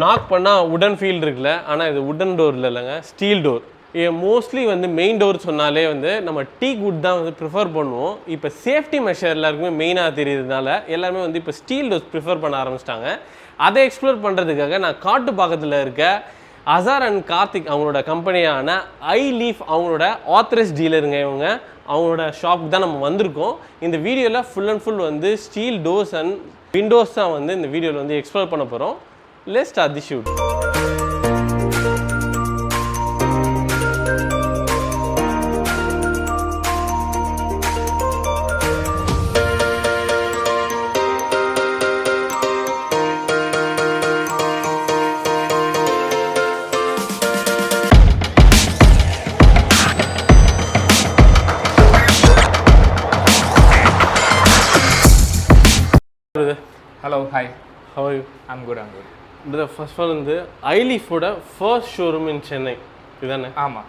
Knock பண்ணால் உடன் feel இருக்குல்ல, ஆனால் இது உடன் டோர் இல்லைங்க, ஸ்டீல் டோர். மோஸ்ட்லி வந்து மெயின் டோர் சொன்னாலே வந்து நம்ம டீக் வுட் தான் வந்து ப்ரிஃபர் பண்ணுவோம். இப்போ சேஃப்டி மெஷர் எல்லாருக்குமே மெயினாக தெரியுறதுனால எல்லாருமே வந்து இப்போ ஸ்டீல் டோர்ஸ் ப்ரிஃபர் பண்ண ஆரம்பிச்சிட்டாங்க. அதை எக்ஸ்ப்ளோர் பண்ணுறதுக்காக நான் காட்டு பக்கத்தில் இருக்க அசார் அண்ட் கார்த்திக் அவங்களோட கம்பெனியான iLeaf அவங்களோட ஆத்தரைஸ் டீலருங்க இவங்க. அவங்களோட ஷாப்புக்கு தான் நம்ம வந்திருக்கோம். இந்த வீடியோவில் ஃபுல் அண்ட் ஃபுல் வந்து ஸ்டீல் டோர்ஸ் அண்ட் விண்டோஸ் தான் வந்து இந்த வீடியோவில் வந்து எக்ஸ்ப்ளோர் பண்ண போகிறோம். Let's start the shoot. Hello, hi. How are you? I'm good. Brother, first of all வந்து iLeaf-ஓட ஃபர்ஸ்ட் ஷோரூம் இன் சென்னை இதுதானே? ஆமாம்.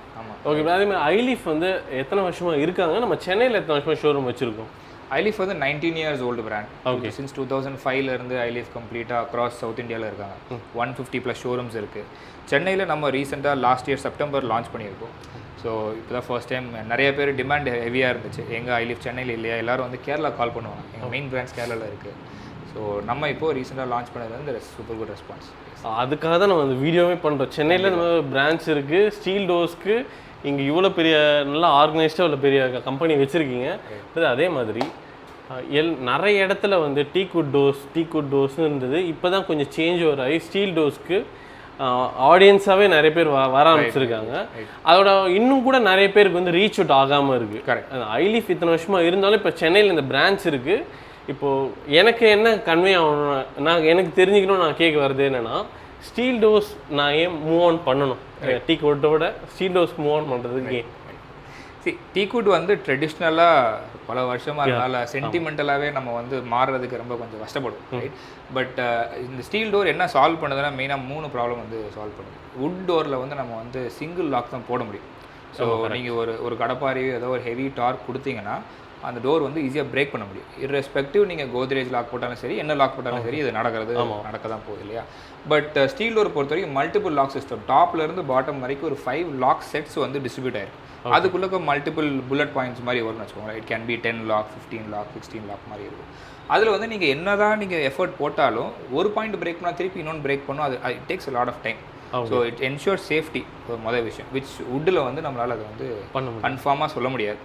ஓகே, அதே மாதிரி iLeaf வந்து எத்தனை வருஷமாக இருக்காங்க? நம்ம சென்னையில் எத்தனை வருஷமாக ஷோரூம் வச்சுருக்கோம்? iLeaf வந்து 19 years old brand. Okay. Since 2005 இருந்து iLeaf கம்ப்ளீட்டாக அக்ராஸ் சவுத் இந்தியாவில் இருக்காங்க. 150+ ஷோரூம்ஸ் இருக்குது. சென்னையில் நம்ம ரீசெண்டாக லாஸ்ட் இயர் செப்டம்பர் லான்ச் பண்ணியிருக்கோம். ஸோ இப்போ தான் ஃபர்ஸ்ட் டைம் நிறைய பேர் டிமாண்ட் ஹெவியாக இருந்துச்சு. எங்கள் iLeaf சென்னையில் இல்லையா, எல்லோரும் வந்து கேரளா கால் பண்ணுவாங்க. எங்கள் மெயின் பிரான்ச் கேரளாவில் இருக்குது. ஸோ நம்ம இப்போது ரீசெண்டாக லான்ச் பண்ணது வந்து சூப்பர் குட் ரெஸ்பான்ஸ். அதுக்காக தான் நம்ம அந்த வீடியோவே பண்ணுறோம். சென்னையில் நம்ம பிரான்ச் இருக்குது ஸ்டீல் டோர்ஸ்க்கு. இங்கே இவ்வளோ பெரிய நல்லா ஆர்கனைஸ்டாக இவ்வளோ பெரிய கம்பெனி வச்சுருக்கீங்க. அதே மாதிரி நிறைய இடத்துல வந்து டீக்வுட் டோர்ஸ்னு இருந்தது. இப்போ தான் கொஞ்சம் சேஞ்ச் ஓவர் ஆகி ஸ்டீல் டோர்ஸ்க்கு ஆடியன்ஸாகவே நிறைய பேர் வர ஆரம்பிச்சிருக்காங்க. அதோட இன்னும் கூட நிறைய பேருக்கு வந்து ரீச் அவுட் ஆகாமல் இருக்குது. கரெக்ட். iLeaf இத்தனை வருஷமாக இருந்தாலும் இப்போ சென்னையில் இந்த பிரான்ச் இருக்குது. இப்போது எனக்கு என்ன கன்வே ஆகணும், எனக்கு தெரிஞ்சுக்கணும், நான் கேட்க வருது என்னென்னா, ஸ்டீல் டோர்ஸ் நான் ஏன் மூவ் ஆன் பண்ணணும்? டீக்வுட்டோட ஸ்டீல் டோர்ஸ் மூவ் ஆன் பண்ணுறதுக்கு ஏன்? டீக்வுட் வந்து ட்ரெடிஷ்னலாக பல வருஷமாக இருந்தால சென்டிமெண்டலாகவே நம்ம வந்து மாறுறதுக்கு ரொம்ப கொஞ்சம் கஷ்டப்படும், ரைட்? பட் இந்த ஸ்டீல் டோர் என்ன சால்வ் பண்ணுதுன்னா மெயினாக 3 ப்ராப்ளம் வந்து சால்வ் பண்ணுது. வுட் டோரில் வந்து நம்ம வந்து சிங்கிள் லாக் தான் போட முடியும். ஸோ நீங்கள் ஒரு கடப்பாரியோ ஏதோ ஒரு ஹெவி டார்க் கொடுத்தீங்கன்னா அந்த டோர் வந்து ஈஸியாக பிரேக் பண்ண முடியும். இர்ரெஸ்பெக்டிவ் நீங்கள் கோத்ரேஜ் லாக் போட்டாலும் சரி, என்ன லாக் போட்டாலும் சரி, இது நடக்க தான் போகுது இல்லையா? பட் ஸ்டீல் டோர் பொறுத்த வரைக்கும் மல்டிபிள் லாக் சிஸ்டம், டாப்லேருந்து பாட்டம் வரைக்கும் ஒரு 5 லாக் செட்ஸ் வந்து டிஸ்ட்ரிபியூட் ஆயிருக்கு. அதுக்குள்ளே மல்டிபிள் புல்லட் பாயிண்ட்ஸ் மாதிரி வரும்னு வச்சுக்கோங்களேன். It can be 10 lakh, 15 lakh, 16 lakh மாதிரி இருக்கும். அதில் வந்து நீங்கள் என்ன தான் நீங்கள் எஃபர்ட் போட்டாலும் ஒரு பாயிண்ட் பிரேக் பண்ணால் திருப்பி இன்னொன்று பிரேக் பண்ணும். அது it takes a lot of time. So it ensure safety ஒரு முதல் விஷயம், விச் வுட்டில் வந்து நம்மளால் அதை வந்து கன்ஃபார்மாக சொல்ல முடியாது.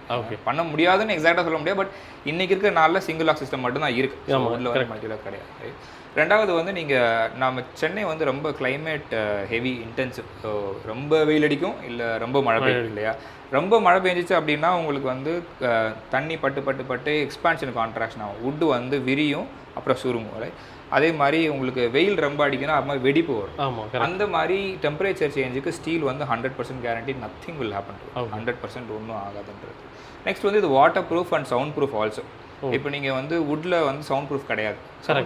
பண்ண முடியாதுன்னு எக்ஸாக்டாக சொல்ல முடியாது. பட் இன்றைக்கி இருக்கிற நாளில் சிங்கிள் லாக் சிஸ்டம் மட்டும்தான் இருக்குது. வுட்டில் வந்து மல்டி லாக் கிடையாது. ரெண்டாவது வந்து நம்ம சென்னை வந்து ரொம்ப கிளைமேட் ஹெவி இன்டென்சிவ். ஸோ ரொம்ப வெயில் அடிக்கும், இல்லை ரொம்ப மழை பெய்யும் இல்லையா? ரொம்ப மழை பெஞ்சிச்சு அப்படின்னா உங்களுக்கு வந்து தண்ணி பட்டு எக்ஸ்பான்ஷன் கான்ட்ராக்ஷன் ஆகும். வுட்டு வந்து விரியும், அப்புறம் சுருங்கும். அதே மாதிரி உங்களுக்கு வெயில் ரொம்ப அடிக்கணும், அது மாதிரி வெடிப்பு வரும். அந்த மாதிரி டெம்பரேச்சர் சேஞ்சுக்கு ஸ்டீல் வந்து 100% கேரண்டி, நத்திங் வில் ஹேப்பன். 100% ஒன்றும் ஆகாதுன்றது. நெக்ஸ்ட் வந்து இது water proof and sound proof also. இப்போ நீங்கள் வந்து வுட்டில் வந்து சவுண்ட் ப்ரூஃப் கிடையாது,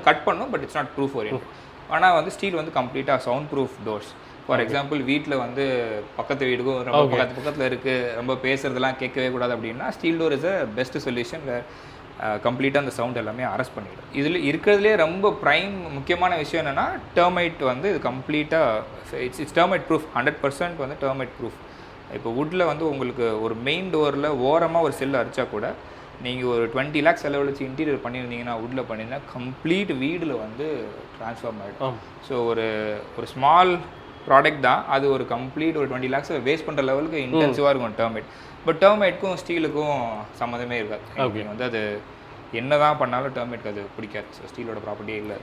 கட் பண்ணும், but it's not proof orient. ஆனால் வந்து ஸ்டீல் வந்து கம்ப்ளீட்டாக sound proof doors. For example வீட்டில் வந்து பக்கத்து வீடுக்கும் ரொம்ப பக்கத்தில் இருக்குது, ரொம்ப பேசுறதெல்லாம் கேட்கவே கூடாது அப்படின்னா steel door is a best solution. கம்ப்ளீட்டாக அந்த சவுண்ட் எல்லாமே அரெஸ்ட் பண்ணிவிடும். இதில் இருக்கிறதுலே ரொம்ப ப்ரைம் முக்கியமான விஷயம் என்னென்னா டெர்மைட் வந்து இது கம்ப்ளீட்டாக இட்ஸ் டெர்மைட் ப்ரூஃப். 100% வந்து டெர்மைட் ப்ரூஃப். இப்போ வுட்டில் வந்து உங்களுக்கு ஒரு மெயின் டோரில் ஓரமாக ஒரு செல் அடித்தா கூட நீங்கள் ஒரு 20 lakhs செலவழிச்சு இன்டீரியர் பண்ணியிருந்தீங்கன்னா வுட்டில் பண்ணிங்கன்னா கம்ப்ளீட் வீடில் வந்து ட்ரான்ஸ்ஃபார்ம் ஆகிடும். ஸோ ஒரு ஸ்மால் ப்ராடக்ட் தான் அது, ஒரு கம்ப்ளீட் ஒரு 20 lakhs வேஸ்ட் பண்ணுற லெவலுக்கு இன்டென்சிவாக இருக்கும் டெர்மைட். பட் டெர்மைட்க்கும் ஸ்டீலுக்கும் சம்மந்தமே இருக்காது. வந்து அது என்ன தான் பண்ணாலும் டெர்மைட்க்கு அது பிடிக்காது. ஸோ ஸ்டீலோட ப்ராப்பர்ட்டியே இல்லை.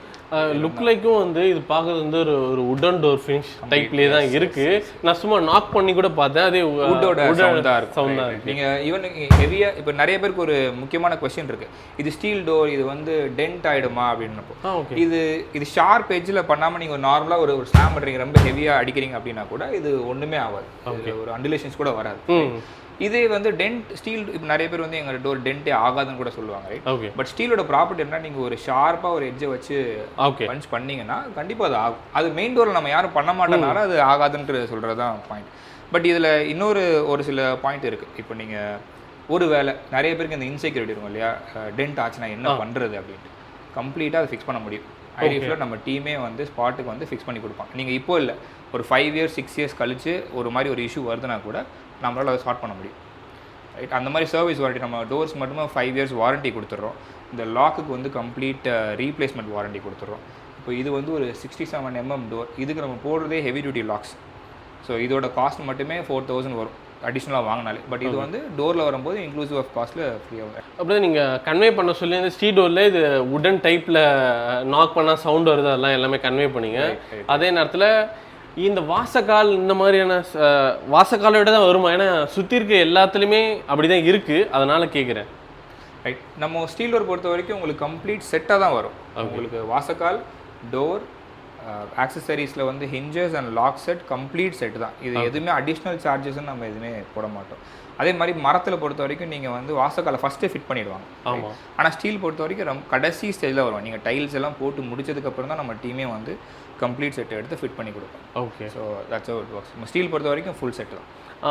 லுக் லைக்கும் வந்து இது பார்க்குறது வந்து ஒரு உடன் டோர் ஃபினிஷ் டைப்லேயே தான் இருக்குது. நான் சும்மா நாக் பண்ணி கூட பார்த்தேன், அதே வுட்டோட சவுண்டாக இருக்கும். நீங்கள் ஈவன் ஹெவியாக இப்போ நிறைய பேருக்கு ஒரு முக்கியமான கொஸ்டின் இருக்குது, இது ஸ்டீல் டோர் இது வந்து டென்ட் ஆகிடுமா அப்படின்னப்போ. இது ஷார்ப் எட்ஜில் பண்ணாமல் நீங்கள் நார்மலாக ஒரு ஸ்லாம் பண்ணுறீங்க, ரொம்ப ஹெவியாக அடிக்கிறீங்க அப்படின்னா கூட இது ஒன்றுமே ஆகாது, ஒரு அண்டுலேஷன்ஸ் கூட வராது. இதே வந்து டென்ட் ஸ்டீல் இப்போ நிறைய பேர் வந்து எங்கள் டோர் டென்ட்டே ஆகாதுன்னு கூட சொல்லுவாங்க, ரைட்? பட் ஸ்டீலோட ப்ராப்பர்ட்டி என்ன, நீங்கள் ஒரு ஷார்ப்பாக ஒரு எட்ஜை வச்சு பஞ்ச் பண்ணீங்கன்னா கண்டிப்பாக அது ஆகும். அது மெயின் டோரில் நம்ம யாரும் பண்ண மாட்டோம்னால அது ஆகாதுன்ட்டு சொல்கிறது தான் பாயிண்ட். பட் இதில் ஒரு சில பாயிண்ட் இருக்குது. இப்போ நீங்கள் ஒரு வேளை நிறைய பேருக்கு இந்த இன்செக்யூரிட்டி இருக்கும் இல்லையா, டென்ட் ஆச்சுன்னா என்ன பண்ணுறது அப்படின்ட்டு கம்ப்ளீட்டாக அதை ஃபிக்ஸ் பண்ண முடியும். ஐலீஃபில் நம்ம டீமே வந்து ஸ்பாட்டுக்கு வந்து ஃபிக்ஸ் பண்ணி கொடுப்பாங்க. நீங்கள் இப்போ இல்லை, ஒரு 5 இயர்ஸ் 6 இயர்ஸ் கழிச்சு ஒரு மாதிரி ஒரு இஷ்யூ வருதுன்னா கூட நம்மளால் அதை சால்வ் பண்ண முடியும். ரைட், அந்த மாதிரி சர்வீஸ் வாரண்டி நம்ம டோர்ஸ் மட்டுமே 5 இயர்ஸ் வாரண்டி கொடுத்துட்றோம். இந்த லாக்குக்கு வந்து கம்ப்ளீட் ரீப்ளேஸ்மெண்ட் வாரண்டி கொடுத்துட்றோம். இப்போ இது வந்து ஒரு 67 mm டோர். இதுக்கு நம்ம போடுறதே ஹெவி டியூட்டி லாக்ஸ். ஸோ இதோட காஸ்ட் மட்டுமே 4000 வரும் அடிஷ்னலாக வாங்கினாலே. பட் இது வந்து டோரில் வரும்போது இன்க்ளூசிவ் ஆஃப் காஸ்ட்டில் ஃப்ரீயாக. அப்படியே நீங்கள் கன்வே பண்ண சொல்லி இந்த ஸ்டீல் டோரில் இது உடன் டைப்பில் நாக் பண்ணால் சவுண்ட் வருது, அதெல்லாம் எல்லாமே கன்வே பண்ணிங்க. அதே நேரத்தில் இந்த வாசக்கால் இந்த மாதிரியான வாசக்காலை விட தான் வருமா? ஏன்னா சுற்றி இருக்க எல்லாத்துலேயுமே அப்படி தான் இருக்குது, அதனால் கேட்குறேன். ரைட், நம்ம ஸ்டீல் டோர் பொறுத்த வரைக்கும் உங்களுக்கு கம்ப்ளீட் செட்டாக தான் வரும். உங்களுக்கு வாசக்கால், டோர், ஆக்சசரிஸில் வந்து hinges and lock set complete set தான். இது எதுவுமே அடிஷ்னல் சார்ஜஸ்ன்னு நம்ம எதுவுமே போட மாட்டோம். அதே மாதிரி மரத்தில் பொறுத்த வரைக்கும் நீங்கள் வந்து வாசக்காலை ஃபஸ்ட்டே ஃபிட் பண்ணிடுவாங்க. ஆமாம். ஆனால் ஸ்டீல் பொறுத்த வரைக்கும் கடைசி ஸ்டேஜில் வரும். நீங்கள் டைல்ஸ் எல்லாம் போட்டு முடிச்சதுக்கப்புறம் தான் நம்ம டீமே வந்து கம்ப்ளீட் செட்டை எடுத்து ஃபிட் பண்ணி கொடுப்போம். Okay, so that's how it works. நம்ம ஸ்டீல் பொறுத்த வரைக்கும் ஃபுல் செட் தான்.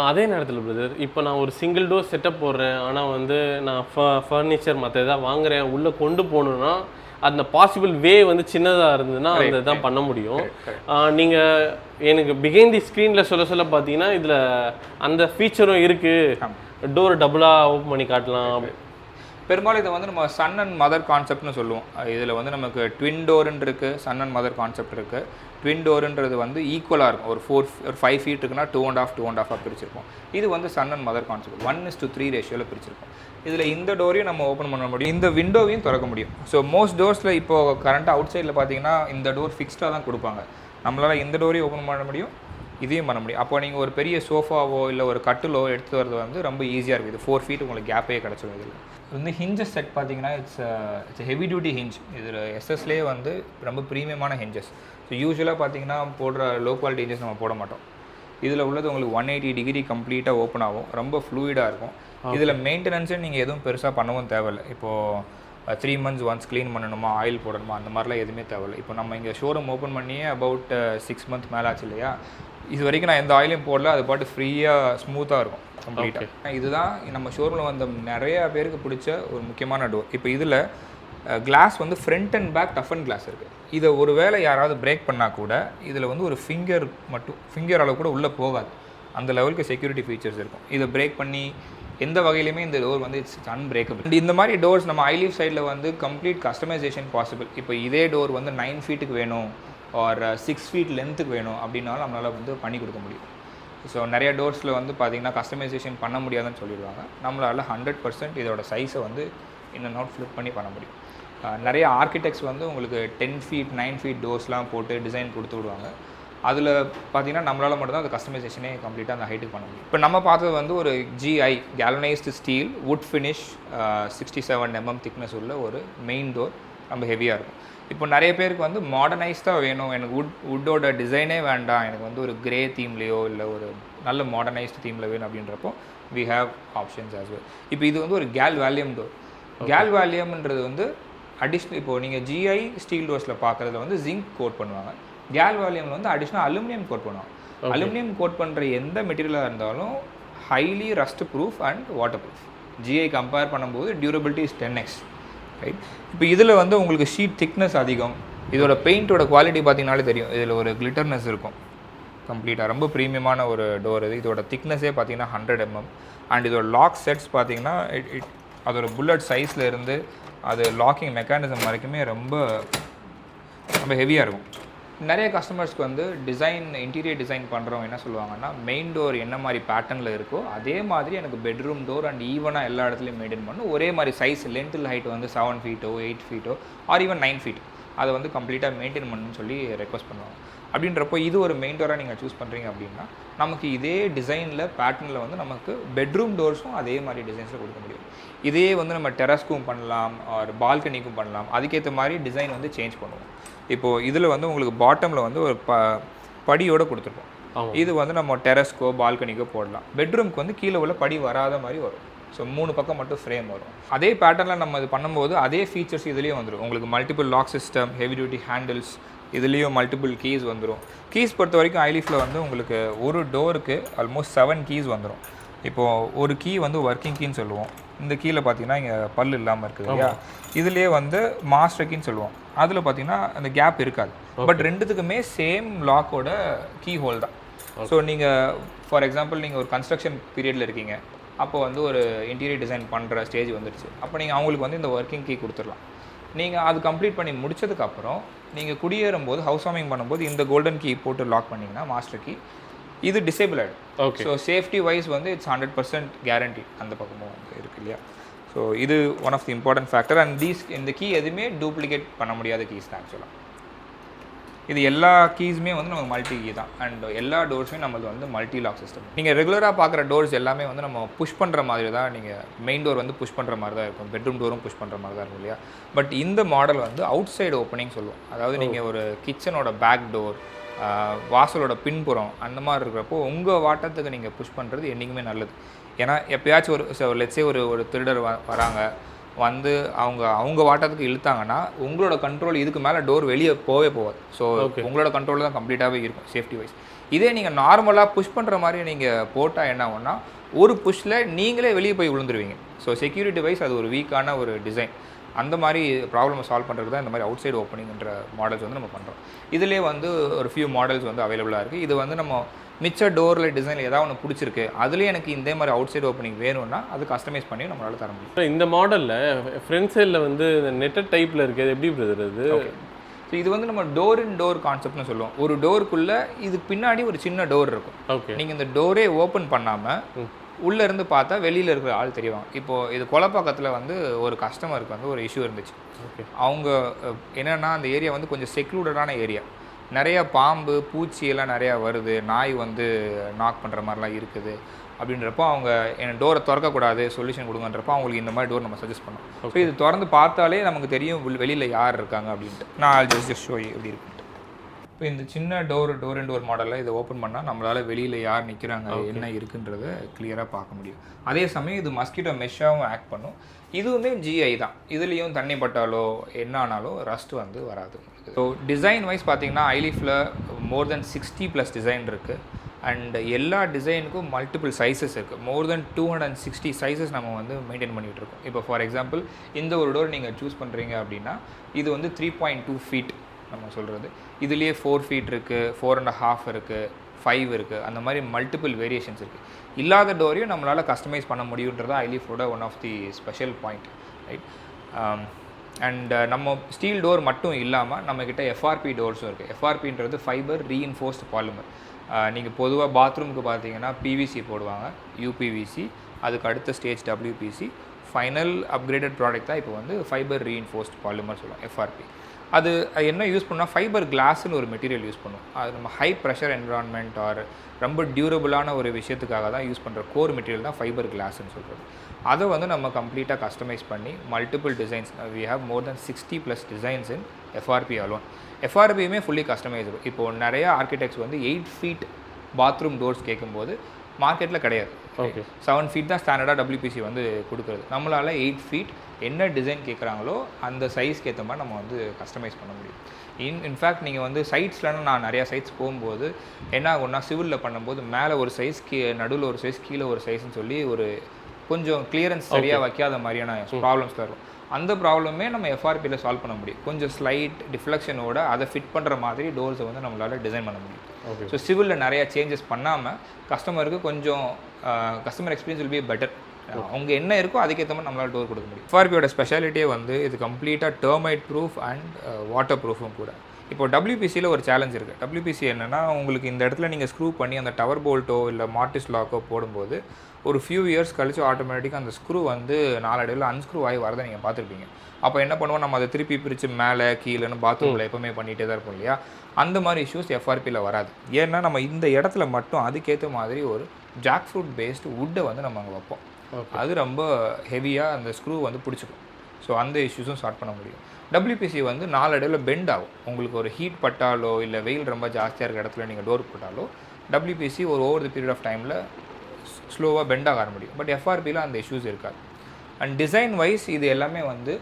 அதே நேரத்தில் பிரதர், இப்போ நான் ஒரு சிங்கிள் டோர் செட்டப் போடுறேன், ஆனால் வந்து நான் ஃபர்னிச்சர் மற்ற எதாவது வாங்குறேன், உள்ளே கொண்டு போகணுன்னா அந்த பாசிபிள் வே வந்து சின்னதாக இருந்ததுன்னா அந்த தான் பண்ண முடியும். நீங்கள் எனக்கு பிஹைண்ட் தி ஸ்க்ரீனில் சொல்ல பார்த்தீங்கன்னா இதில் அந்த ஃபீச்சரும் இருக்குது, டோர் டபுளாக ஓப்பன் பண்ணி காட்டலாம். பெரும்பாலும் இதை வந்து நம்ம சன் அண்ட் மதர் கான்செப்ட்னு சொல்லுவோம். இதில் வந்து நமக்கு ட்வின் டோருன்னு இருக்குது, சன் அண்ட் மதர் கான்செப்ட் இருக்குது. ட்வின் டோருன்றது வந்து ஈக்குவலாக இருக்கும். ஒரு 5 ஃபீட் இருக்குன்னா 2.5 பிரிச்சிருப்போம். இது வந்து சன் அண்ட் மதர் கான்செப்ட் 1:3 ரேஷியோவில் பிரிச்சிருப்போம். இதில் இந்த டோரையும் நம்ம ஓப்பன் பண்ண முடியும், இந்த விண்டோவையும் திறக்க முடியும். ஸோ மோஸ்ட் டோர்ஸில் இப்போது கரண்ட்டாக அவுட் சைடில் பார்த்தீங்கன்னா இந்த டோர் ஃபிக்ஸ்டாக தான் கொடுப்பாங்க. நம்மளால் இந்த டோரையும் ஓப்பன் பண்ண முடியும், இதையும் பண்ண முடியும். அப்போ நீங்கள் ஒரு பெரிய சோஃபாவோ இல்லை ஒரு கட்டிலோ எடுத்து வரது வந்து ரொம்ப ஈஸியாக இருக்குது. இது 4 ஃபீட் உங்களுக்கு கேப்பே கிடச்சிடும். இதில் வந்து ஹிஞ்சஸ் செட் பார்த்தீங்கன்னா இட்ஸ் ஹெவி டியூட்டி ஹிஞ்ச். இதில் எஸ்எஸ்லேயே வந்து ரொம்ப ப்ரீமியமான ஹிஞ்சஸ். ஸோ யூஸ்வலாக பார்த்தீங்கன்னா போடுற லோ குவாலிட்டி ஹிஞ்சஸ் நம்ம போட மாட்டோம். இதில் உள்ளது உங்களுக்கு 180 டிகிரி கம்ப்ளீட்டாக ஓப்பன் ஆகும், ரொம்ப ஃப்ளூயிடாக இருக்கும். இதில் மெயின்டெனன்ஸே நீங்கள் எதுவும் பெருசாக பண்ணவும் தேவையில்லை. இப்போது 3 months ஒன்ஸ் க்ளீன் பண்ணணுமா, ஆயில் போடணுமா, அந்த மாதிரிலாம் எதுவுமே தேவையில்லை. இப்போ நம்ம இங்கே ஷோரூம் ஓப்பன் பண்ணியே அபவுட் 6 months மேலே ஆச்சு இல்லையா? இது வரைக்கும் நான் எந்த ஆயிலையும் போடல, அது பாட்டு ஃப்ரீயாக ஸ்மூத்தாக இருக்கும் கம்ப்ளீட்டாக. இதுதான் நம்ம ஷோரூமில் வந்த நிறையா பேருக்கு பிடிச்ச ஒரு முக்கியமான டோர். இப்போ இதில் கிளாஸ் வந்து front and back toughen glass இருக்குது. இதை ஒரு வேளை யாராவது பிரேக் பண்ணால் கூட இதில் வந்து ஒரு ஃபிங்கர் அளவு கூட உள்ளே போகாது, அந்த லெவலுக்கு செக்யூரிட்டி ஃபீச்சர்ஸ் இருக்கும். இதை பிரேக் பண்ணி எந்த வகையிலுமே இந்த டோர் வந்து இட்ஸ் அன்பிரேக்கபிள். இந்த மாதிரி டோர்ஸ் நம்ம ஐலீஃப் சைடில் வந்து கம்ப்ளீட் கஸ்டமைசேஷன் பாசிபிள். இப்போ இதே டோர் வந்து 9 ஃபீட்டுக்கு வேணும் ஆர் 6 ஃபீட் லென்த்துக்கு வேணும் அப்படின்னாலும் நம்மளால் வந்து பண்ணி கொடுக்க முடியும். ஸோ நிறைய டோர்ஸில் வந்து பார்த்திங்கன்னா கஸ்டமைசேஷன் பண்ண முடியாதுன்னு சொல்லிடுவாங்க. நம்மளால் 100% இதோட சைஸை வந்து இன்னும் அவுட் ஃப்ளிப் பண்ணி பண்ண முடியும். நிறைய ஆர்கிடெக்ட்ஸ் வந்து உங்களுக்கு 10 ஃபீட் 9 ஃபீட் டோர்ஸ்லாம் போட்டு டிசைன் கொடுத்து விடுவாங்க. அதில் பார்த்தீங்கன்னா நம்மளால் மட்டும்தான் அந்த கஸ்டமைசேஷனே கம்ப்ளீட்டாக அந்த ஹைட்டுக்கு பண்ண முடியும். இப்போ நம்ம பார்த்தது வந்து ஒரு GI galvanised steel would finish 67 mm thickness உள்ள ஒரு மெயின் டோர், ரொம்ப ஹெவியாக இருக்கும். இப்போ நிறைய பேருக்கு வந்து மாடர்னைஸ்டாக வேணும், எனக்கு வுட்டோட டிசைனே வேண்டாம், எனக்கு வந்து ஒரு கிரே தீம்லேயோ இல்லை ஒரு நல்ல மாடர்னைஸ்டு தீமில் வேணும் அப்படின்றப்போ we have options as well. இப்போ இது வந்து ஒரு கேல்வேலியம் டோர். கேல்வேலியம்ன்றது வந்து அடிஷ்னல், இப்போது நீங்கள் GI ஸ்டீல் டோர்ஸில் பார்க்குறதுல வந்து ஜிங்க் கோட் பண்ணுவாங்க, கேல்வேலியமில் வந்து அடிஷ்னல் அலுமினியம் கோட் பண்ணுவாங்க. அலுமினியம் கோட் பண்ணுற எந்த மெட்டீரியலாக இருந்தாலும் highly rust proof and water proof. GI compare பண்ணும்போது டியூரபிலிட்டி இஸ் 10x, ரைட்? இப்போ இதில் வந்து உங்களுக்கு ஷீட் திக்னஸ் அதிகம். இதோட பெயிண்ட்டோட குவாலிட்டி பார்த்தீங்கனாலே தெரியும், இதில் ஒரு கிளிட்டர்னஸ் இருக்கும் கம்ப்ளீட்டாக. ரொம்ப ப்ரீமியமான ஒரு டோர் இது. இதோட திக்னஸே பார்த்தீங்கன்னா 100 mm. அண்ட் இதோட லாக் செட்ஸ் பார்த்தீங்கன்னா அதோட புல்லட் சைஸில் இருந்து அது லாக்கிங் மெக்கானிசம் வரைக்குமே ரொம்ப ரொம்ப ஹெவியாக இருக்கும். நிறைய கஸ்டமர்ஸ்க்கு வந்து இன்டீரியர் டிசைன் பண்ணுறவங்க என்ன சொல்லுவாங்கன்னா, மெயின் டோர் என்ன மாதிரி பேட்டர்னில் இருக்கோ அதே மாதிரி எனக்கு பெட்ரூம் டோர் அண்ட் ஈவனாக எல்லா இடத்துலையும் மெயின்டைன் பண்ணணும், ஒரே மாதிரி சைஸ் லென்த்தில் ஹைட் வந்து 7 ஃபீட்டோ 8 ஃபீட்டோ ஆர் ஈவன் 9 ஃபீட் அதை வந்து கம்ப்ளீட்டாக மெயின்டைன் பண்ணணும்னு சொல்லி ரெக்வஸ்ட் பண்ணுவாங்க. அப்படின்றப்போ இது ஒரு மெயின் டோராக நீங்கள் சூஸ் பண்ணுறீங்க அப்படின்னா நமக்கு இதே டிசைனில் பேட்டர்னில் வந்து நமக்கு பெட்ரூம் டோர்ஸும் அதே மாதிரி டிசைன்ஸில் கொடுக்க முடியும். இதே வந்து நம்ம டெரஸ்க்கும் பண்ணலாம் ஆர் பால்கனிக்கும் பண்ணலாம், அதுக்கேற்ற மாதிரி டிசைன் வந்து சேஞ்ச் பண்ணுவோம். இப்போது இதில் வந்து உங்களுக்கு பாட்டமில் வந்து ஒரு படியோடு கொடுத்துருப்போம். இது வந்து நம்ம டெரஸ்க்கோ பால்கனிக்கோ போடலாம். பெட்ரூம்க்கு வந்து கீழே உள்ள படி வராத மாதிரி வரும். ஸோ 3 பக்கம் மட்டும் ஃப்ரேம் வரும். அதே பேட்டர்னில் நம்ம இது பண்ணும்போது அதே ஃபீச்சர்ஸ் இதுலேயும் வந்துடும். உங்களுக்கு multiple lock system, heavy duty handles, இதுலேயும் மல்டிபிள் கீஸ் வந்துடும். கீஸ் பொறுத்த வரைக்கும் ஐலீஃபில் வந்து உங்களுக்கு ஒரு டோருக்கு ஆல்மோஸ்ட் 7 கீஸ் வந்துடும். இப்போது ஒரு கீ வந்து ஒர்க்கிங் கீன்னு சொல்லுவோம், இந்த கீழே பார்த்தீங்கன்னா இங்கே பல் இல்லாமல் இருக்குது இல்லையா, இதுலேயே வந்து மாஸ்டர் கீன்னு சொல்லுவோம். அதில் பார்த்தீங்கன்னா அந்த கேப் இருக்காது. பட் ரெண்டுத்துக்குமே சேம் லாக்கோட கீ ஹோல் தான். ஸோ நீங்கள் ஃபார் எக்ஸாம்பிள் நீங்கள் ஒரு கன்ஸ்ட்ரக்ஷன் பீரியடில் இருக்கீங்க, அப்போ வந்து ஒரு இன்டீரியர் டிசைன் பண்ணுற ஸ்டேஜ் வந்துடுச்சு. அப்போ நீங்கள் அவங்களுக்கு வந்து இந்த ஒர்க்கிங் கீ கொடுத்துடலாம். நீங்கள் அது கம்ப்ளீட் பண்ணி முடிச்சதுக்கப்புறம் நீங்கள் குடியேறும் போது ஹவுஸ் வார்மிங் பண்ணும்போது இந்த கோல்டன் கீ போட்டு லாக் பண்ணிங்கன்னா மாஸ்டர் கீ இது டிசேபிள் ஆகிடும். ஓகே. ஸோ சேஃப்டி வைஸ் வந்து இட்ஸ் 100% கேரண்டி அந்த பக்கமும் இருக்கு இல்லையா. ஸோ இது one of the important factor. And இந்த கீ எதுவுமே டூப்ளிகேட் பண்ண முடியாத கீஸ் தான் ஆக்சுவலாக. இது எல்லா கீஸுமே வந்து நம்ம மல்டி கீ தான். அண்ட் எல்லா டோர்ஸுமே நம்மளது வந்து மல்டி லாக் சிஸ்டம். நீங்கள் ரெகுலராக பார்க்குற டோர்ஸ் எல்லாமே வந்து நம்ம புஷ் பண்ணுற மாதிரி தான், நீங்கள் மெயின் டோர் வந்து புஷ் பண்ணுற மாதிரி தான் இருக்கும், பெட்ரூம் டோரும் புஷ் பண்ணுற மாதிரி தான் இருக்கும் இல்லையா. பட் இந்த மாடல் வந்து அவுட் சைடு ஓப்பனிங் சொல்லுவோம். அதாவது நீங்கள் ஒரு கிச்சனோட பேக் டோர், வாசலோட பின்புறம் அந்த மாதிரி இருக்கிறப்போ உங்கள் வாட்டத்துக்கு நீங்கள் புஷ் பண்ணுறது என்றைக்குமே நல்லது. ஏன்னா எப்பயாச்சும் ஒரு லெட்ஸே ஒரு திருடர் வராங்க, வந்து அவங்க வாட்டத்துக்கு இழுத்தாங்கன்னா உங்களோட கண்ட்ரோல் இதுக்கு மேலே டோர் வெளியே போகாது. ஸோ உங்களோட கண்ட்ரோல் தான் கம்ப்ளீட்டாகவே இருக்கும் சேஃப்டி வைஸ். இதே நீங்கள் நார்மலாக புஷ் பண்ணுற மாதிரி நீங்கள் போட்டால் என்ன ஆகும்னா ஒரு புஷ்ஷில் நீங்களே வெளியே போய் விழுந்துருவீங்க. ஸோ செக்யூரிட்டி வைஸ் அது ஒரு வீக்கான ஒரு டிசைன். அந்த மாதிரி ப்ராப்ளமை சால்வ் பண்ணுறதுக்கு தான் இந்த மாதிரி அவுட் சைடு ஓப்பனிங்ன்ற மாடல்ஸ் வந்து நம்ம பண்ணுறோம். இதிலே வந்து ஒரு ஃபியூ மாடல்ஸ் வந்து அவைலபிளாக இருக்குது. இது வந்து நம்ம மிச்ச டோரில் டிசைனில் ஏதாவது ஒன்று பிடிச்சிருக்கு, அதுலேயே எனக்கு இந்த மாதிரி அவுட் சைடு ஓப்பனிங் வேணும்னா அது கஸ்டமைஸ் பண்ணி நம்மளால் தர முடியும். இந்த மாடலில் ஃப்ரண்ட் சைடில் வந்து நெட்டட் டைப்பில் இருக்குது, எப்படி பிரதர் அது? ஓகே. ஸோ இது வந்து நம்ம டோர் இன் டோர் கான்செப்ட்னு சொல்லுவோம். ஒரு டோருக்குள்ளே இதுக்கு பின்னாடி ஒரு சின்ன டோர் இருக்கும். ஓகே. நீங்கள் இந்த டோரே ஓப்பன் பண்ணாமல் உள்ளே இருந்து பார்த்தா வெளியில் இருக்கிற ஆள் தெரியும். இப்போது இது கொலப்பாக்கத்தில் வந்து ஒரு கஸ்டமருக்கு வந்து ஒரு இஷ்யூ இருந்துச்சு. ஓகே. அவங்க என்னென்னா அந்த ஏரியா வந்து கொஞ்சம் செக்லூடடான ஏரியா, நிறைய பாம்பு பூச்சியெல்லாம் நிறையா வருது, நாய் வந்து நாக் பண்ணுற மாதிரிலாம் இருக்குது. அப்படின்றப்போ அவங்க என் டோரை திறக்கக்கூடாது, சொல்யூஷன் கொடுங்கன்றப்போ அவங்களுக்கு இந்த மாதிரி டோர் நம்ம சஜஸ்ட் பண்ணோம். ஸோ இது திறந்து பார்த்தாலே நமக்கு தெரியும் வெளியில் யார் இருக்காங்க அப்படின்ட்டு. நான் ஜஸ்ட் ஷோ எப்படி இருக்குன்ட்டு. இப்போ இந்த சின்ன டோர் இன் டோர் மாடலில் இதை ஓப்பன் பண்ணால் நம்மளால் வெளியில் யார் நிற்கிறாங்க, என்ன இருக்குன்றத கிளியராக பார்க்க முடியும். அதே சமயம் இது மஸ்கிட்டோ மெஷ்ஷாகவும் ஆக்ட் பண்ணும். இதுவுமே ஜிஐ தான். இதுலேயும் தண்ணி பட்டாலோ என்ன ஆனாலும் ரஸ்ட் வந்து வராது. ஸோ டிசைன் வைஸ் பார்த்தீங்கன்னா ஐலீஃபில் மோர் தென் 60+ டிசைன் இருக்குது. அண்ட் எல்லா டிசைனுக்கும் மல்டிபிள் சைஸஸ் இருக்குது. மோர் தென் 260 சைஸஸ் நம்ம வந்து மெயின்டைன் பண்ணிகிட்டு இருக்கோம். இப்போ ஃபார் எக்ஸாம்பிள் இந்த ஒரு டோர் நீங்கள் சூஸ் பண்ணுறீங்க அப்படின்னா இது வந்து 3.2 ஃபீட் நம்ம சொல்கிறது. இதுலேயே 4 ஃபீட் இருக்குது, 4.5 இருக்குது, 5 இருக்குது. அந்த மாதிரி மல்டிபிள் வேரியேஷன்ஸ் இருக்குது. இல்லாத டோரையும் நம்மளால் கஸ்டமைஸ் பண்ண முடியுன்றது ஐலீஃபோட one of the special point, right. And நம்ம ஸ்டீல் டோர் மட்டும் இல்லாமல் நம்மக்கிட்ட எஃப்ஆர்பி டோர்ஸும் இருக்குது. எஃப்ஆர்பின்றது ஃபைபர் ரீஇன்ஃபோர்ஸ்டு பாலிமர். நீங்கள் பொதுவாக பாத்ரூமுக்கு பார்த்தீங்கன்னா பிவிசி போடுவாங்க, யூபிவிசி, அதுக்கு அடுத்த stage WPC, final upgraded product தான் இப்போ வந்து ஃபைபர் ரீஇன்ஃபோர்ஸ்டு பாலிமர் சொல்லுவோம், எஃப்ஆர்பி. அது என்ன யூஸ் பண்ணால் ஃபைபர் கிளாஸ்னு ஒரு மெட்டீரியல் யூஸ் பண்ணுவோம். அது நம்ம ஹை ப்ரெஷர் என்விரான்மெண்ட் ஆர் ரொம்ப டியூரபிளான ஒரு விஷயத்துக்காக தான் யூஸ் பண்ணுற கோர் மெட்டீரியல் தான் ஃபைபர் கிளாஸ்ன்னு சொல்கிறது. அதை வந்து நம்ம கம்ப்ளீட்டாக கஸ்டமைஸ் பண்ணி multiple designs, we have more than 60+ designs in FRP alone. எஃப்ஆர்பியுமே ஃபுல்லி கஸ்டமைசபிள். இப்போது நிறைய ஆர்கிடெக்ட்ஸ் வந்து 8 ஃபீட் பாத்ரூம் டோர்ஸ் கேட்கும்போது மார்க்கெட்டில் கிடையாது. ஓகே. 7 ஃபீட் தான் ஸ்டாண்டர்டாக டபிள்யூபிசி வந்து கொடுக்குறது. நம்மளால் 8 ஃபீட் என்ன டிசைன் கேட்குறாங்களோ அந்த சைஸ்க்கு ஏற்ற மாதிரி நம்ம வந்து கஸ்டமைஸ் பண்ண முடியும். இன்ஃபேக்ட் நீங்கள் வந்து சைட்ஸ்லாம் நான் நிறையா சைட்ஸ் போகும்போது என்ன ஆகும்னா சிவிலில் பண்ணும்போது மேலே ஒரு சைஸ் நடுவில் ஒரு சைஸ் கீழே ஒரு சைஸ்ன்னு சொல்லி ஒரு கொஞ்சம் கிளியரன்ஸ் சரியாக வைக்காத மாதிரியான ப்ராப்ளம்ஸ் வரும். அந்த ப்ராப்ளமே நம்ம எஃப்ஆர்பியில் சால்வ் பண்ண முடியும். கொஞ்சம் ஸ்லைட் டிஃப்ளெக்ஷனோட அதை ஃபிட் பண்ணுற மாதிரி டோர்ஸை வந்து நம்மளால் டிசைன் பண்ண முடியும். ஸோ சிவிலில் நிறையா சேஞ்சஸ் பண்ணாமல் கஸ்டமருக்கு கொஞ்சம் customer experience will be better. அவங்க என்ன இருக்கோ அதுக்கேற்ற மாதிரி நம்மளால் டோர் கொடுக்க முடியும். எஃப்ஆர்பியோட ஸ்பெஷாலிட்டியே வந்து இது கம்ப்ளீட்டாக டெர்மைட் ப்ரூஃப் அண்ட் வாட்டர் ப்ரூஃபும் கூட. இப்போ டபிள்யூபிசியில் ஒரு சேலஞ்ச் இருக்குது. டபிள்யூபிசி என்னென்னா உங்களுக்கு இந்த இடத்துல நீங்கள் ஸ்க்ரூ பண்ணி அந்த டவர் போல்ட்டோ இல்லை மார்டிஸ் லாக்கோ போடும்போது ஒரு ஃபியூ இயர்ஸ் கழிச்சு ஆட்டோமேட்டிக்காக அந்த ஸ்க்ரூ வந்து நாளடைவில் அன்ஸ்க்ரூ ஆகி வரதை நீங்கள் பார்த்துருப்பீங்க. அப்போ என்ன பண்ணுவோம், நம்ம அதை திருப்பி பிரித்து மேலே கீழேன்னு பாத்ரூமில் எப்போவுமே பண்ணிகிட்டே தான் இருப்போம் இல்லையா. அந்த மாதிரி இஷ்யூஸ் எஃப்ஆர்பியில் வராது. ஏன்னா நம்ம இந்த இடத்துல மட்டும் அதுக்கேற்ற மாதிரி ஒரு ஜாக் ஃப்ரூட் பேஸ்டு வுட்டை வந்து நம்ம அங்கே வைப்போம். அது ரொம்ப ஹெவியாக அந்த ஸ்க்ரூ வந்து பிடிச்சிக்கும். ஸோ அந்த இஷ்யூஸும் ஸ்டார்ட் பண்ண முடியும். டபிள்யூபிசி வந்து நாளடைவில் பெண்ட் ஆகும். உங்களுக்கு ஒரு ஹீட் பட்டாலோ இல்லை வெயில் ரொம்ப ஜாஸ்தியாக இருக்கிற இடத்துல நீங்கள் டோர் போட்டாலோ டபிள்யூபிசி ஒரு ஓவர் தி பீரியட் ஆஃப் டைமில் ஸ்லோவாக பெண்ட் ஆக முடியும். பட் எஃப்ஆர்பியில் அந்த இஷ்யூஸ் இருக்காது. அண்ட் டிசைன் வைஸ் இது எல்லாமே வந்து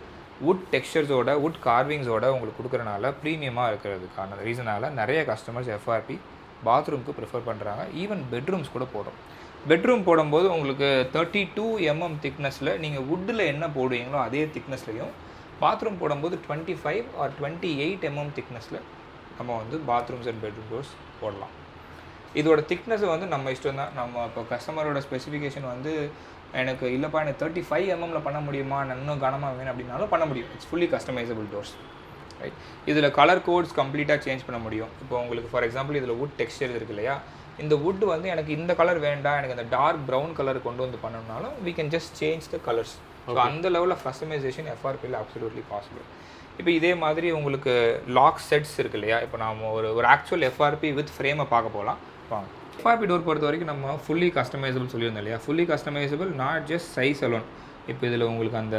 வுட் டெக்ஸ்சர்ஸோட வுட் கார்விங்ஸோட உங்களுக்கு கொடுக்குறனால ப்ரீமியமாக இருக்கிறதுக்கான ரீசனால் நிறைய கஸ்டமர்ஸ் எஃப்ஆர்பி பாத்ரூம்க்கு ப்ரிஃபர் பண்ணுறாங்க. ஈவன் பெட்ரூம்ஸ் கூட போடும். பெட்ரூம் போடும்போது உங்களுக்கு 32 mm திக்னஸில் நீங்கள் வுட்டில் என்ன போடுவீங்களோ அதே திக்னஸ்லையும், பாத்ரூம் போடும்போது 25 or 28 mm திக்னஸில் நம்ம வந்து பாத்ரூம்ஸ் அண்ட் பெட்ரூம் டோர்ஸ் போடலாம். இதோட திக்னஸை வந்து நம்ம இஷ்டம் தான். நம்ம இப்போ கஸ்டமரோட ஸ்பெசிஃபிகேஷன் வந்து எனக்கு இல்லைப்பா எனக்கு 35 mm பண்ண முடியுமா, நான் இன்னும் கனமாக வேணும் அப்படின்னாலும் பண்ண முடியும். It's fully customisable doors, right. இதில் கலர் கோட்ஸ் கம்ப்ளீட்டாக சேஞ்ச் பண்ண முடியும். இப்போ உங்களுக்கு ஃபார் எக்ஸாம்பிள் இதில் வுட் டெக்ஸ்சர் இருக்கு இல்லையா, இந்த வுட் வந்து எனக்கு இந்த கலர் வேண்டாம், எனக்கு அந்த டார்க் ப்ரௌன் கலர் கொண்டு வந்து பண்ணணும்னாலும் we can just change the colors. So அந்த லெவல் ஆஃப் கஸ்டமைசேஷன் எஃப்ஆர்பியில் அப்சல்யூட்லி பாசிபிள். இப்போ இதே மாதிரி உங்களுக்கு லாக் செட்ஸ் இருக்கு இல்லையா, இப்போ நம்ம ஒரு ஆக்சுவல் எஃப்ஆர்பி வித் ஃப்ரேமை பார்க்க போகலாம் வாங்க. எஃப்ஆர்பி டோர் பொறுத்த வரைக்கும் நம்ம ஃபுல்லி கஸ்டமைசபிள் சொல்லியிருந்தோம் இல்லையா, fully customisable not just size alone. இப்போ இதில் உங்களுக்கு அந்த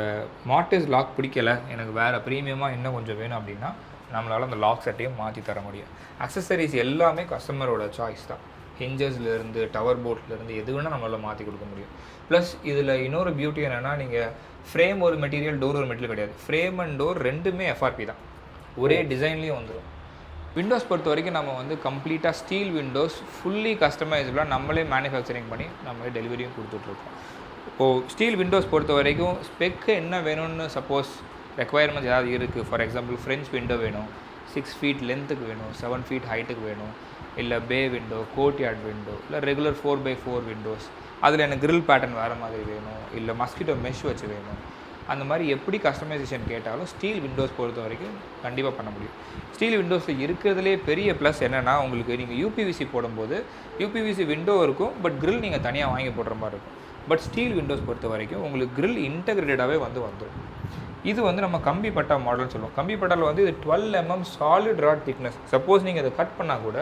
மார்டிஸ் லாக் பிடிக்கலை, எனக்கு வேறு ப்ரீமியமாக இன்னும் கொஞ்சம் வேணும் அப்படின்னா நம்மளால் அந்த லாக் செட்டையும் மாற்றி தர முடியும். அக்சசரிஸ் எல்லாமே கஸ்டமரோட சாய்ஸ் தான். ஹிஞ்சஸ்லேருந்து டவர் போர்ட்லேருந்து எது வேணால் நம்மளால் மாற்றி கொடுக்க முடியும். ப்ளஸ் இதில் இன்னொரு பியூட்டி என்னென்னா, நீங்கள் ஃப்ரேம் ஒரு மெட்டீரியல், டோர் ஒரு மெட்டீரியல் கிடையாது. ஃப்ரேம் அண்ட் டோர் ரெண்டுமே எஃப்ஆர்பி தான், ஒரே டிசைன்லேயும் வந்துடும். விண்டோஸ் பொறுத்த வரைக்கும் நம்ம வந்து கம்ப்ளீட்டாக ஸ்டீல் விண்டோஸ் ஃபுல்லி கஸ்டமைசபிளாக நம்மளே மேனுஃபேக்சரிங் பண்ணி நம்மளே டெலிவரியும் கொடுத்துட்ருக்கோம். இப்போது ஸ்டீல் விண்டோஸ் பொறுத்த வரைக்கும் ஸ்பெக்கு என்ன வேணும்னு சப்போஸ் ரெக்குவயர்மெண்ட்ஸ் ஏதாவது இருக்குது. ஃபார் எக்ஸாம்பிள் ஃப்ரெஞ்ச் விண்டோ வேணும், 6 feet லென்த்துக்கு வேணும், 7 feet ஹைட்டுக்கு வேணும், இல்லை பே விண்டோ, கோர்ட்யார்ட் விண்டோ, இல்லை ரெகுலர் 4x4 விண்டோஸ், அதில் எனக்கு கிரில் பேட்டர்ன் வேறு மாதிரி வேணும், இல்லை மஸ்கிட்டோ மெஷ் வச்சு வேணும், அந்த மாதிரி எப்படி கஸ்டமைசேஷன் கேட்டாலும் ஸ்டீல் விண்டோஸ் பொறுத்த வரைக்கும் கண்டிப்பாக பண்ண முடியும். ஸ்டீல் விண்டோஸில் இருக்கிறதுலே பெரிய ப்ளஸ் என்னென்னா, உங்களுக்கு நீங்கள் யூபிவிசி போடும்போது யூபிவிசி விண்டோ இருக்கும், பட் கிரில் நீங்கள் தனியாக வாங்கி போடுற மாதிரி இருக்கும். பட் ஸ்டீல் விண்டோஸ் பொறுத்த வரைக்கும் உங்களுக்கு கிரில் இன்டகிரேட்டடாகவே வந்துடும். இது வந்து நம்ம கம்பி பட்டா மாடல்னு சொல்லுவோம். கம்பி பட்டாவில் வந்து இது 12 mm solid rod thickness. Suppose நீங்கள் இதை கட் பண்ணால் கூட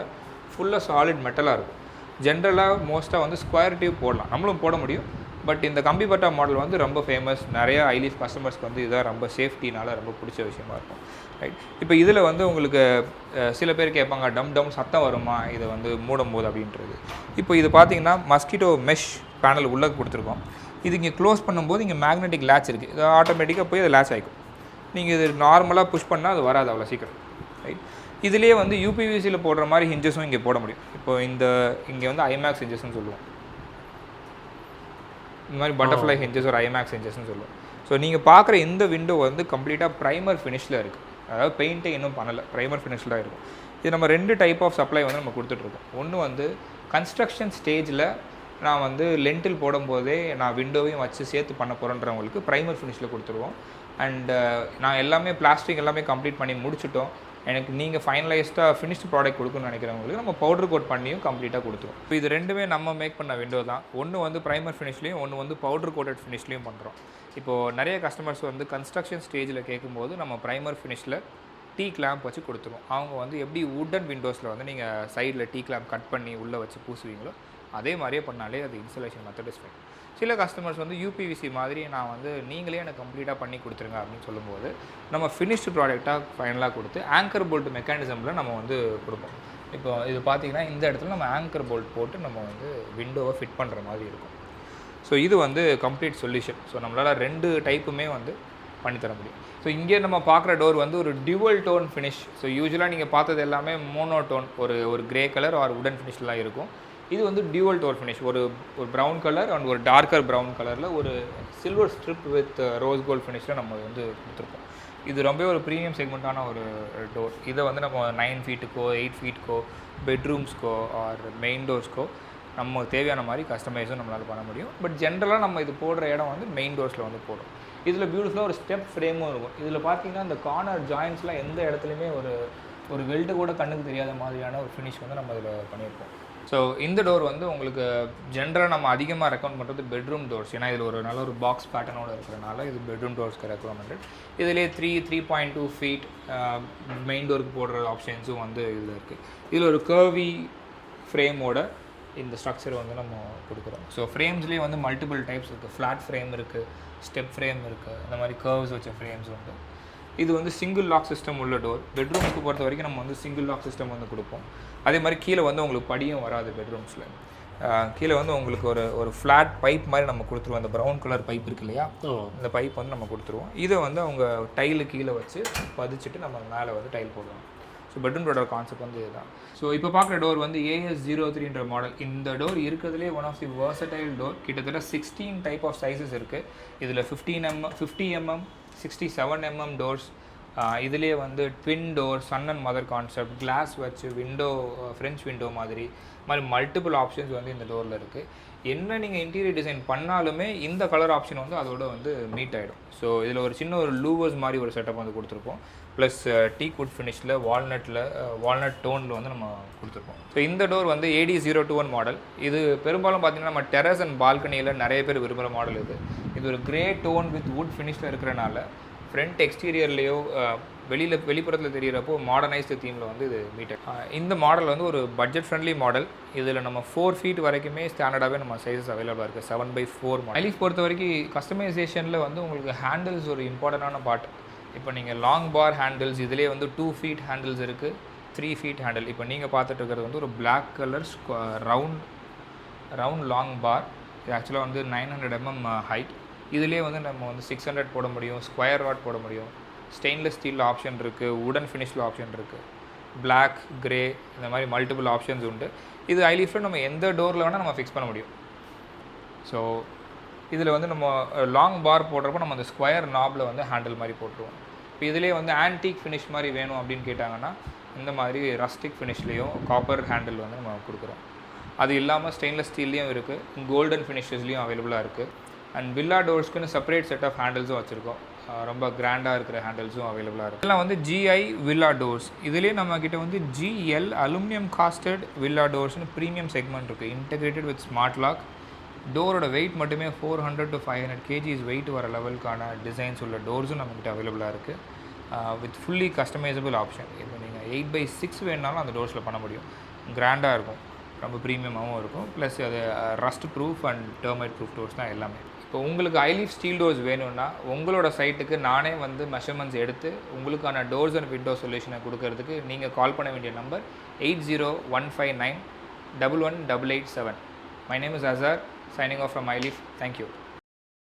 ஃபுல்லாக சாலிட் மெட்டலாக இருக்கும். ஜென்ரலாக மோஸ்ட்டாக வந்து ஸ்கொயர் டியூப் போடலாம், நம்மளும் போட முடியும். பட் இந்த கம்பி பட்டா மாடல் வந்து ரொம்ப ஃபேமஸ். நிறைய ஐலீஃப் கஸ்டமர்ஸ்க்கு வந்து இதான் ரொம்ப சேஃப்டினால ரொம்ப பிடிச்ச விஷயமா இருக்கும், ரைட். இப்போ இதில் வந்து உங்களுக்கு சில பேர் கேட்பாங்க, டம் சத்தம் வருமா இதை வந்து மூடும் போது அப்படின்றது. இப்போ இது பார்த்தீங்கன்னா மஸ்கிட்டோ மெஷ் பேனல் உள்ளே கொடுத்துருக்கோம். இது இங்கே க்ளோஸ் பண்ணும்போது இங்கே மேக்னெட்டிக் லேட்ச் இருக்குது, இது ஆட்டோமேட்டிக்காக போய் அது லேட்ச் ஆகிக்கும். நீங்கள் இது நார்மலாக புஷ் பண்ணால் அது வராது அவ்வளோ சீக்கிரம், ரைட். இதிலே வந்து யூபிவிசியில் போடுற மாதிரி ஹிஞ்சஸும் இங்கே போட முடியும். இப்போ இங்கே வந்து ஐமேக்ஸ் ஹிஞ்சஸ்ன்னு சொல்லுவோம், இந்த மாதிரி பட்டர்ஃப்ளை ஹிஞ்சஸ் ஒரு ஐமேக்ஸ் ஹிஞ்சஸ்ன்னு சொல்லுவோம். ஸோ நீங்கள் பார்க்குற இந்த விண்டோ வந்து கம்ப்ளீட்டாக ப்ரைமர் ஃபினிஷில் இருக்குது, அதாவது பெயிண்ட்டே இன்னும் பண்ணலை, ப்ரைமர் ஃபினிஷில் தான் இருக்கும். இது நம்ம 2 டைப் ஆஃப் சப்ளை வந்து நம்ம கொடுத்துட்ருக்கோம். ஒன்று வந்து கன்ஸ்ட்ரக்ஷன் ஸ்டேஜில் நான் வந்து லென்டில் போடும்போதே நான் விண்டோவையும் வச்சு சேர்த்து பண்ண போகிறேன்றவங்களுக்கு ப்ரைமர் ஃபினிஷில் கொடுத்துருவோம். அண்ட் நான் எல்லாமே பிளாஸ்டிக் எல்லாமே கம்ப்ளீட் பண்ணி முடிச்சிட்டோம், எனக்கு நீங்கள் ஃபைனலைஸ்டாக ஃபினிஷ்டு ப்ராடக்ட் கொடுக்கணும்னு நினைக்கிறவங்களுக்கு நம்ம பவுடர் கோட் பண்ணியும் கம்ப்ளீட்டாக கொடுத்துருவோம். இப்போ இது ரெண்டுமே நம்ம மேக் பண்ண விண்டோ தான். ஒன்று வந்து ப்ரைமர் ஃபினிஷ்லேயும், ஒன்று வந்து பவுடர் கோட்டட் ஃபினிஷ்லேயும் பண்ணுறோம். இப்போது நிறைய கஸ்டமர்ஸ் வந்து கன்ஸ்ட்ரக்ஷன் ஸ்டேஜில் கேட்கும்போது நம்ம ப்ரைமர் ஃபினிஷில் டீ கிளாம்ப் வச்சு கொடுத்துருவோம். அவங்க வந்து எப்படி வுட்டன் விண்டோஸில் வந்து நீங்கள் சைடில் டீ கிளாம்ப் கட் பண்ணி உள்ளே வச்சு பூசுவீங்களோ அதே மாதிரியே பண்ணாலே அது இன்சுலேஷன் மெத்தட் இஸ் ஃபைன். சில கஸ்டமர்ஸ் வந்து யூபிவிசி மாதிரி நான் வந்து நீங்களே எனக்கு கம்ப்ளீட்டாக பண்ணி கொடுத்துருங்க அப்படின்னு சொல்லும்போது நம்ம ஃபினிஷ்டு ப்ராடக்டாக ஃபைனலாக கொடுத்து ஆங்கர் போல்ட் மெக்கானிசமில் நம்ம வந்து கொடுப்போம். இப்போ இது பார்த்திங்கன்னா இந்த இடத்துல நம்ம ஆங்கர் போல்ட் போட்டு நம்ம வந்து விண்டோவை ஃபிட் பண்ணுற மாதிரி இருக்கும். ஸோ இது வந்து கம்ப்ளீட் சொல்யூஷன். ஸோ நம்மளால் 2 டைப்புமே வந்து பண்ணித்தர முடியும். ஸோ இங்கே நம்ம பார்க்குற டோர் வந்து ஒரு டியூவல் டோன் ஃபினிஷ். ஸோ யூஸ்வலாக நீங்கள் பார்த்தது எல்லாமே மோனோடோன், ஒரு கிரே கலர் ஆர் உடன் ஃபினிஷ்லாம் இருக்கும். இது வந்து டியூவல் டோர் ஃபினிஷ், ஒரு ப்ரௌன் கலர் அண்ட் ஒரு டார்க்கர் ப்ரௌன் கலரில் ஒரு silver strip with rose gold ஃபினிஷில் நம்ம வந்து கொடுத்துருக்கோம். இது ரொம்ப ஒரு ப்ரீமியம் செக்மெண்ட்டான ஒரு டோர். இதை வந்து நம்ம 9 feetக்கோ 8 feetக்கோ பெட்ரூம்ஸ்க்கோ ஆர் மெயின் டோர்ஸ்க்கோ நம்ம தேவையான மாதிரி கஸ்டமைஸும் நம்மளால் பண்ண முடியும். பட் ஜென்ரலாக நம்ம இது போடுற இடம் வந்து மெயின் டோர்ஸில் வந்து போடும். இதில் பியூட்டிஃபுல்லாக ஒரு ஸ்டெப் ஃப்ரேமும் இருக்கும். இதில் பார்த்தீங்கன்னா இந்த கார்னர் ஜாயின்ஸ்லாம் எந்த இடத்துலையுமே ஒரு வெல்டு கூட கண்ணுக்கு தெரியாத மாதிரியான ஒரு ஃபினிஷ் வந்து நம்ம இதில் பண்ணியிருப்போம். ஸோ இந்த டோர் வந்து உங்களுக்கு ஜென்ரலாக நம்ம அதிகமாக ரெக்கமெண்ட் பண்ணுறது பெட்ரூம் டோர்ஸ். ஏன்னா இதில் ஒரு நல்ல ஒரு பாக்ஸ் பேட்டர்னோடு இருக்கிறனால இது பெட்ரூம் டோர்ஸ்க்கு ரெக்கமெண்டட். இதிலே 3.2 feet மெயின் டோருக்கு போடுற ஆப்ஷன்ஸும் வந்து இதில் இருக்குது. இதில் ஒரு கர்வி ஃப்ரேமோட இந்த ஸ்ட்ரக்சர் வந்து நம்ம கொடுக்குறோம். ஸோ ஃப்ரேம்ஸ்லேயே வந்து மல்டிபிள் டைப்ஸ் இருக்குது. ஃப்ளாட் ஃப்ரேம் இருக்குது, ஸ்டெப் ஃப்ரேம் இருக்குது, இந்த மாதிரி கர்வ்ஸ் வச்ச ஃப்ரேம்ஸ் உண்டு. இது வந்து சிங்கிள் லாக் சிஸ்டம் உள்ள டோர். பெட்ரூம்ஸ்க்கு பொறுத்த வரைக்கும் நம்ம வந்து சிங்கிள் லாக் சிஸ்டம் வந்து கொடுப்போம். அதே மாதிரி கீழே வந்து உங்களுக்கு படியும் வராது பெட்ரூம்ஸில். கீழே வந்து உங்களுக்கு ஒரு ஃப்ளாட் பைப் மாதிரி நம்ம கொடுத்துருவோம். அந்த ப்ரௌன் கலர் பைப் இருக்கு இல்லையா, இந்த பைப் வந்து நம்ம கொடுத்துருவோம். இதை வந்து அவங்க டைலு கீழே வச்சு பதிச்சுட்டு நம்ம மேலே வந்து டைல் போடுவோம். ஸோ பெட்ரூம் டோரோட கான்செப்ட் வந்து இதுதான். ஸோ இப்போ பார்க்குற டோர் வந்து AS03ன்ற மாடல். இந்த டோர் இருக்கிறதுலே one of the versatile door. கிட்டத்தட்ட 16 டைப் ஆஃப் சைஸஸ் இருக்குது. இதில் 50 mm 67 mm டோர்ஸ், இதிலே வந்து twin door, son and mother concept, glass வச்சு விண்டோ, ஃப்ரெஞ்ச் விண்டோ மாதிரி மல்டிபிள் ஆப்ஷன்ஸ் வந்து இந்த டோரில் இருக்குது. என்ன நீங்கள் இன்டீரியர் டிசைன் பண்ணாலுமே இந்த கலர் ஆப்ஷன் வந்து அதோட வந்து மீட் ஆகிடும். ஸோ இதில் ஒரு சின்ன ஒரு லூவர்ஸ் மாதிரி ஒரு செட்டப் வந்து கொடுத்துருப்போம். ப்ளஸ் டீக் வுட் ஃபினிஷில் வால்நட் டோனில் வந்து நம்ம கொடுத்துருப்போம். ஸோ இந்த டோர் வந்து AD021 மாடல். இது பெரும்பாலும் பார்த்திங்கன்னா நம்ம டெரஸ் அண்ட் பால்கனியில் நிறைய பேர் விரும்புகிற மாடல் இது ஒரு கிரே டோன் வித் வுட் ஃபினிஷில் இருக்கிறனால ஃப்ரண்ட் எக்ஸ்டீரியர்லேயோ வெளிப்புறத்தில் தெரிகிறப்போ மாடர்னைஸ்டு தீமில் வந்து இது மீட். இந்த மாடல் வந்து ஒரு பட்ஜெட் ஃப்ரெண்ட்லி மாடல். இதில் நம்ம 4 feet வரைக்குமே ஸ்டாண்டர்டாகவே நம்ம சைஸஸ் அவைலபிளாக இருக்குது. 7x4 model. ஐலீஃப் பொறுத்த வரைக்கும் கஸ்டமைசேஷனில் வந்து உங்களுக்கு ஹேண்டில்ஸ் ஒரு இம்பார்ட்டண்டான பார்ட். இப்போ நீங்கள் லாங் பார் ஹேண்டில்ஸ், இதிலே வந்து 2 feet ஹேண்டில்ஸ் இருக்குது, 3 feet ஹேண்டில். இப்போ நீங்கள் பார்த்துட்டு இருக்கிறது வந்து ஒரு பிளாக் கலர் ரவுண்ட் லாங் பார். இது ஆக்சுவலாக வந்து 900 mm ஹைட். இதிலே வந்து நம்ம வந்து 600 போட முடியும், ஸ்கொயர் ராட் போட முடியும், ஸ்டெயின்லெஸ் ஸ்டீல் ஆப்ஷன் இருக்குது, வுடன் ஃபினிஷில் ஆப்ஷன் இருக்குது, பிளாக், கிரே, இந்த மாதிரி மல்டிபிள் ஆப்ஷன்ஸ் உண்டு. இது ஐலீஃபில் நம்ம எந்த டோரில் வேணால் நம்ம ஃபிக்ஸ் பண்ண முடியும். ஸோ இதில் வந்து நம்ம லாங் பார் போடுறப்போ நம்ம அந்த ஸ்கொயர் நாபில் வந்து ஹேண்டில் மாதிரி போட்டுருவோம். இப்போ இதிலே வந்து ஆன்டிக் ஃபினிஷ் மாதிரி வேணும் அப்படின்னு கேட்டாங்கன்னா இந்த மாதிரி ரஸ்டிக் ஃபினிஷ்லேயும் காப்பர் ஹேண்டில் வந்து நம்ம கொடுக்குறோம். அது இல்லாமல் ஸ்டெயின்லெஸ் ஸ்டீல்லையும் இருக்குது, கோல்டன் ஃபினிஷஸ்லேயும் அவைலபிளாக இருக்குது. அண்ட் வில்லா டோர்ஸ்க்குன்னு செப்பரேட் செட் ஆஃப் ஹேண்டில்ஸும் வச்சுருக்கோம். ரொம்ப கிராண்டாக இருக்கிற ஹேண்டில்ஸும் அவைலபிளாக இருக்குது. இதெல்லாம் வந்து GI வில்லா டோர்ஸ். இதிலே நம்மக்கிட்ட வந்து GL அலுமினியம் காஸ்டட் வில்லா டோர்ஸ்னு ப்ரீமியம் செக்மெண்ட் இருக்குது. Integrated with smart lock. டோரோட வெயிட் மட்டுமே 400 to 500 kgs வெயிட் வர லெவலுக்கான டிசைன்ஸ் உள்ள டோர்ஸும் நம்மக்கிட்ட அவைலபிளாக இருக்குது. With fully customisable option. இப்போ நீங்கள் 8x6 வேணுனாலும் அந்த டோர்ஸில் பண்ண முடியும். கிராண்டாக இருக்கும், ரொம்ப ப்ரீமியமாகவும் இருக்கும். ப்ளஸ் அது rust proof and termite proof doors தான் எல்லாமே. இப்போ உங்களுக்கு ஐலீஃப் ஸ்டீல் டோர்ஸ் வேணும்னா உங்களோட சைட்டுக்கு நானே வந்து மெஷர்மெண்ட்ஸ் எடுத்து உங்களுக்கான டோர்ஸ் அண்ட் விண்டோ சொல்யூஷனை கொடுக்கறதுக்கு நீங்கள் கால் பண்ண வேண்டிய number 8015911887. My name is Azhar, signing off from iLeaf. Thank you.